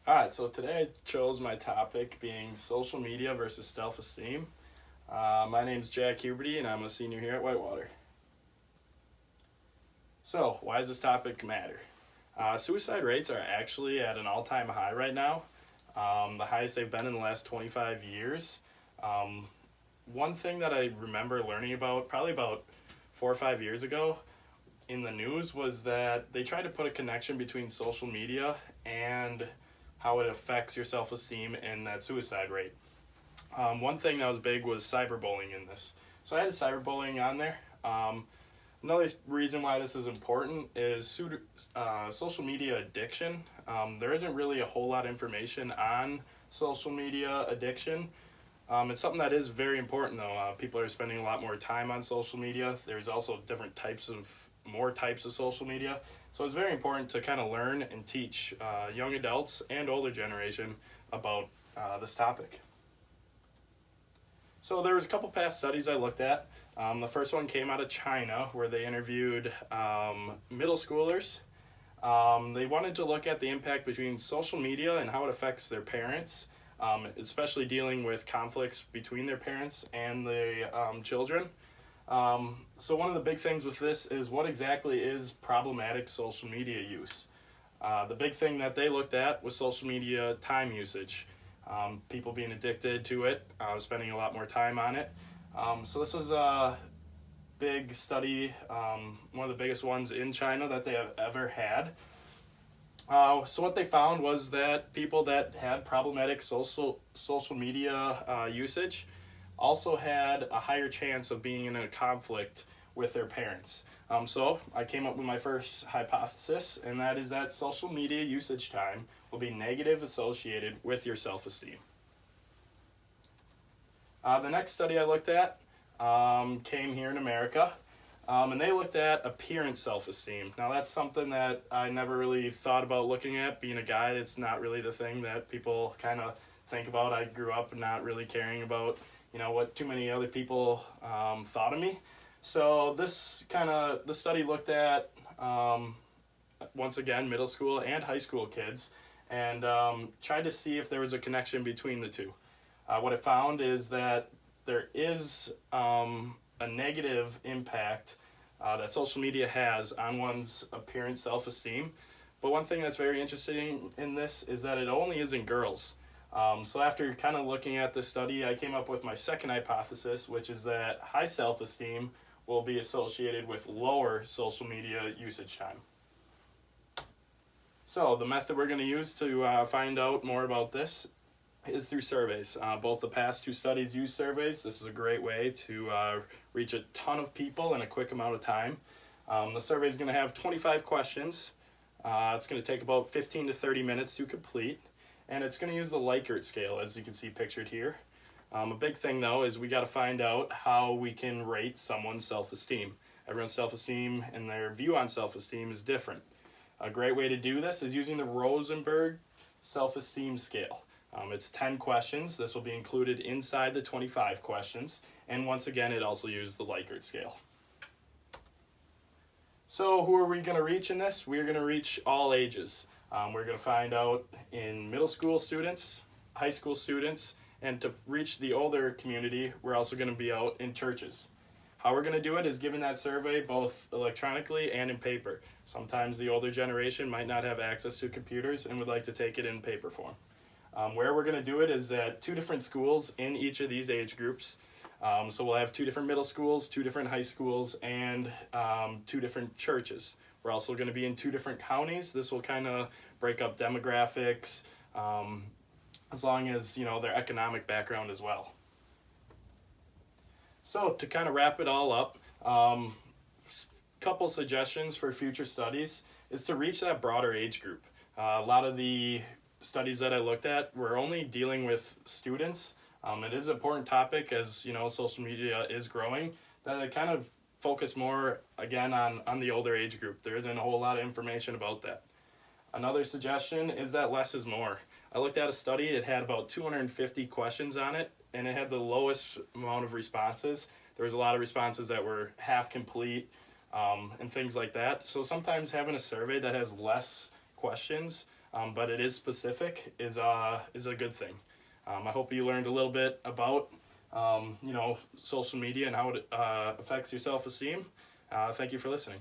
Alright, so today I chose my topic being social media versus self-esteem. My name's Jack Huberty and I'm a senior here at Whitewater. So, why does this topic matter? Suicide rates are actually at an all-time high right now, the highest they've been in the last 25 years. One thing that I remember learning about, probably about 4 or 5 years ago, in the news was that they tried to put a connection between social media and how it affects your self-esteem and that suicide rate. One thing that was big was cyberbullying in this. So I had cyberbullying on there. Another reason why this is important is social media addiction. There isn't really a whole lot of information on social media addiction. It's something that is very important though. People are spending a lot more time on social media. There's also more types of social media. So it's very important to kind of learn and teach young adults and older generation about this topic. So there was a couple past studies I looked at. The first one came out of China where they interviewed middle schoolers. They wanted to look at the impact between social media and how it affects their parents, especially dealing with conflicts between their parents and the children. So one of the big things with this is what exactly is problematic social media use. The big thing that they looked at was social media time usage. People being addicted to it, spending a lot more time on it. So this was a big study, one of the biggest ones in China that they have ever had. So what they found was that people that had problematic social media usage also had a higher chance of being in a conflict with their parents. So I came up with my first hypothesis, and that is that social media usage time will be negative associated with your self-esteem. The next study I looked at came here in America, and they looked at appearance self-esteem. Now that's something that I never really thought about looking at. Being a guy, it's not really the thing that people kind of think about. I grew up not really caring about what too many other people thought of me. So the study looked at, once again, middle school and high school kids and tried to see if there was a connection between the two. What it found is that there is a negative impact that social media has on one's appearance self-esteem. But one thing that's very interesting in this is that it only is in girls. So after kind of looking at this study, I came up with my second hypothesis, which is that high self-esteem will be associated with lower social media usage time. So the method we're going to use to find out more about this is through surveys. Both the past two studies use surveys. This is a great way to reach a ton of people in a quick amount of time. The survey is going to have 25 questions. It's going to take about 15 to 30 minutes to complete. And it's going to use the Likert scale, as you can see pictured here. A big thing, though, is we got to find out how we can rate someone's self-esteem. Everyone's self-esteem and their view on self-esteem is different. A great way to do this is using the Rosenberg self-esteem scale. It's 10 questions. This will be included inside the 25 questions. And once again, it also uses the Likert scale. So who are we going to reach in this? We're going to reach all ages. We're going to find out in middle school students, high school students, and to reach the older community, we're also going to be out in churches. How we're going to do it is giving that survey both electronically and in paper. Sometimes the older generation might not have access to computers and would like to take it in paper form. Where we're going to do it is at 2 different schools in each of these age groups. So we'll have 2 different middle schools, 2 different high schools, and 2 different churches. We're also going to be in 2 different counties. This will kind of break up demographics, as long as their economic background as well. So to kind of wrap it all up, couple suggestions for future studies is to reach that broader age group. A lot of the studies that I looked at were only dealing with students. It is an important topic as social media is growing, that it kind of focus more again on the older age group. There isn't a whole lot of information about that. Another suggestion is that less is more. I looked at a study, it had about 250 questions on it, and it had the lowest amount of responses. There was a lot of responses that were half complete and things like that. So sometimes having a survey that has less questions but it is specific, is a good thing. I hope you learned a little bit about social media and how it affects your self-esteem. Thank you for listening.